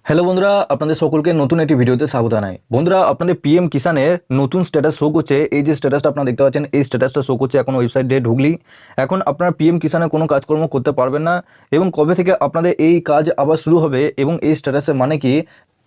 Hello বন্ধুরা, আপনাদের সকলকে নতুন একটি ভিডিওতে স্বাগত জানাই। বন্ধুরা, আপনাদের পিএম কিষানের নতুন স্ট্যাটাস শো করছে। এই যে স্ট্যাটাসটা আপনারা দেখতে পাচ্ছেন, এই স্ট্যাটাসটা শো করছে এখন ওয়েবসাইটে ঢুকলি। এখন আপনারা পিএম কিষানে কোনো কাজকর্ম করতে পারবেন না এবং কবে থেকে আপনাদের এই কাজ আবার শুরু হবে এবং এই স্ট্যাটাসের মানে কি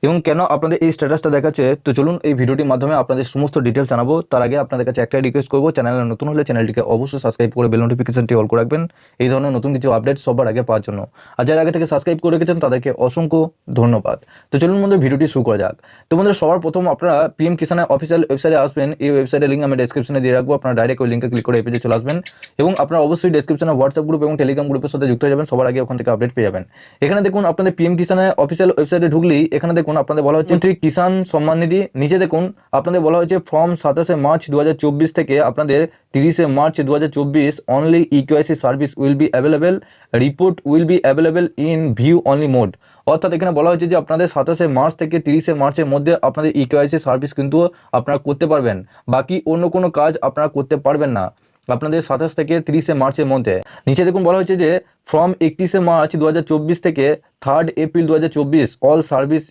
এবং কেন আপনাদের এই স্ট্যাটাসটা দেখাচ্ছে, তো চলুন এই ভিডিওটির মাধ্যমে আপনাদের সমস্ত ডিটেলস জানাবো। তার আগে আপনাদের কাছে একটাই রিকোয়েস্ট করবো, চ্যানেলে নতুন হলে চ্যানেলটিকে অবশ্যই সাবস্ক্রাইব করে বেল নোটিফিকেশনটি অল করে রাখবেন এই ধরনের নতুন কিছু আপডেট সবার আগে পাওয়ার জন্য। আর যারা আগে থেকে সাবস্ক্রাইব করে রেখেছেন তাদেরকে অসংখ্য ধন্যবাদ। তো চলুন বন্ধু ভিডিওটি শুরু করা যাক। তো বন্ধুরা, সবার প্রথম আপনারা পিএম কিষানের অফিসিয়াল ওয়েবসাইটে আসবেন। এই ওয়েবসাইটের লিঙ্ক আমি ডেসক্রিপশনে দিয়ে রাখবো, আপনারা ডাইরেক্ট ওই লিঙ্কে ক্লিক করে এই পেজে চলে আসবেন এবং আপনারা অবশ্যই ডেসক্রিপশনে হোয়াটসঅ্যাপ গ্রুপ এবং টেলিগ্রাম গ্রুপের সাথে যুক্ত হয়ে যাবেন, সবার আগে ওখান থেকে আপডেট পেয়ে যাবেন। এখানে দেখুন আপনাদের পিএম কিষানের অফিসিয়াল ওয়েবসাইটে ঢুকলেই এখানে দেখুন আপনাদের বলা হচ্ছে কিষান সম্মান নিধি। নিচে দেখুন আপনাদের বলা হয়েছে ফ্রম 27 মার্চ 2024 থেকে আপনাদের 30 March 2024 only eKYC service will be available, report will be available in view only mode. অর্থাৎ এখানে বলা হয়েছে যে আপনাদের 27 মার্চ থেকে 30 মার্চের মধ্যে আপনাদের ইকেওয়াইসি সার্ভিস কিন্তু আপনারা করতে পারবেন, বাকি অন্য কোনো কাজ আপনারা করতে পারবেন না আপনাদের 27 থেকে 30 মার্চের মধ্যে। নিচে দেখুন বলা হয়েছে যে ফ্রম 31 মার্চ 2024 থেকে 3 April 2024 all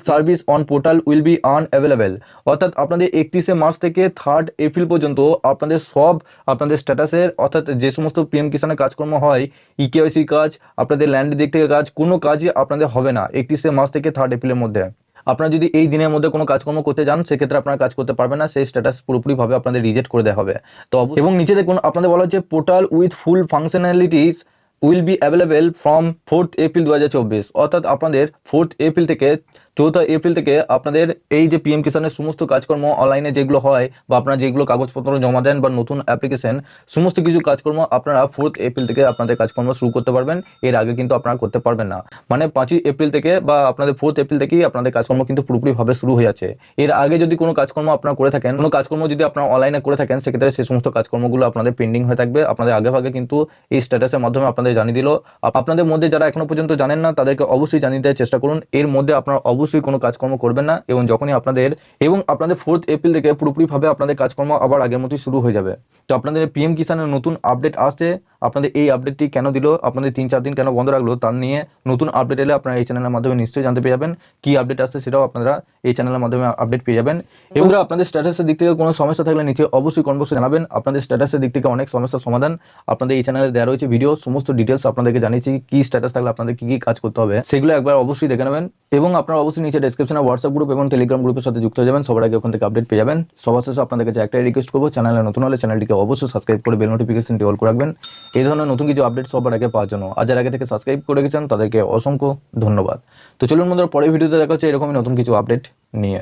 service on portal will be unavailable. অর্থাৎ আপনাদের 31 মার্চ থেকে 3 এপ্রিল পর্যন্ত আপনাদের সব আপনাদের স্ট্যাটাসের অর্থাৎ যে সমস্ত পিএম কিষানের কাজকর্ম হয়, ইকেওয়াইসি কাজ, আপনাদের ল্যান্ড দিক থেকে কাজ, কোনো কাজই আপনাদের হবে না 31 মার্চ থেকে 3 এপ্রিলের মধ্যে। আপনারা যদি এই দিনের মধ্যে কোনো কাজকর্ম করতে যান সেক্ষেত্রে আপনারা কাজ করতে পারবেন না, সেই স্ট্যাটাস পুরোপুরিভাবে আপনাদের রিজেক্ট করে দেওয়া হবে। তো এবং নিচে দেখুন আপনাদের বলা হচ্ছে portal with full functionalities will be available from 4 April 2024। অর্থাৎ আপনাদের 4 এপ্রিল থেকে 4 এপ্রিল থেকে আপনাদের এই যে পিএম কিষানের সমস্ত কাজকর্ম অনলাইনে যেগুলো হয় বা আপনারা যেগুলো কাগজপত্র জমা দেন বা নতুন অ্যাপ্লিকেশন, সমস্ত কিছু কাজকর্ম আপনারা 4 এপ্রিল থেকে আপনাদের কাজকর্ম শুরু করতে পারবেন। এর আগে কিন্তু আপনারা করতে পারবেন না। মানে 5 এপ্রিল থেকে বা আপনাদের 4 এপ্রিল থেকেই আপনাদের কাজকর্ম কিন্তু পুরোপুরিভাবে শুরু হয়ে যাচ্ছে। এর আগে যদি কোনো কাজকর্ম আপনারা করে থাকেন, কোনো কাজকর্ম যদি আপনারা অনলাইনে করে থাকেন, সেক্ষেত্রে সেই সমস্ত কাজকর্মগুলো আপনাদের পেন্ডিং হয়ে থাকবে। আপনাদের আগেভাগে কিন্তু এই স্ট্যাটাসের মাধ্যমে আপনাদের জানিয়ে দিল। আপনাদের মধ্যে যারা এখনো পর্যন্ত জানেন না তাদেরকে অবশ্যই জানিয়ে দেওয়ার চেষ্টা করুন। এর মধ্যে আপনারা অবশ্যই কোনো কাজকর্ম করবেন না এবং যখনই আপনাদের 4 এপ্রিল থেকে পুরোপুরিভাবে আপনাদের কাজকর্ম আবার আগের মতোই শুরু হয়ে যাবে। তো আপনাদের পিএম কিষানের নতুন আপডেট আসছে। আপনাদের এই আপডেটটি কেন দিল, আপনাদের 3-4 দিন কেন বন্ধ রাখলো, তার নিয়ে নতুন আপডেট এলে আপনারা এই চ্যানেলের মাধ্যমে নিশ্চয়ই জানতে পেয়ে যাবেন। কি আপডেট আসছে সেটাও আপনারা এই চ্যানেলের মাধ্যমে আপডেট পেয়ে যাবেন। এবং আপনাদের স্ট্যাটাসের দিক থেকে কোনো সমস্যা থাকলে নিচে অবশ্যই কমেন্ট বক্সে জানাবেন। আপনাদের স্ট্যাটাসের দিক থেকে অনেক সমস্যার সমাধান আপনাদের এই চ্যানেলে দেওয়া রয়েছে ভিডিও, সমস্ত ডিটেলস আপনাদেরকে জানিয়েছি। কি স্ট্যাটাস থাকলে আপনাদের কি কি কাজ করতে হবে সেগুলো একবার অবশ্যই দেখে নেবেন এবং আপনারা অবশ্যই নিচে ডেসক্রিপশনে হোয়াটসঅ্যাপ গ্রুপ এবং টেলিগ্রাম গ্রুপের সাথে যুক্ত হয়ে যাবেন, সবার আগে ওখান থেকে আপডেট পেয়ে যাবেন। সবার শেষে আপনাদের কাছে একটাই রিকোয়েস্ট করবো, চ্যানেলে নতুন হলে চ্যানেলটিকে অবশ্যই সাবস্ক্রাইব করে বেল নোটিফিকেশনটি অল করে রাখবেন এই ধরনের নতুন কিছু আপডেট সবার আগে পাওয়ার জন্য। আর যারা আগে থেকে সাবস্ক্রাইব করে রেখেছেন তাদেরকে অসংখ্য ধন্যবাদ। তো চলুন বন্ধুরা, পরের ভিডিওতে দেখা হচ্ছে এরকমই নতুন কিছু আপডেট নিয়ে।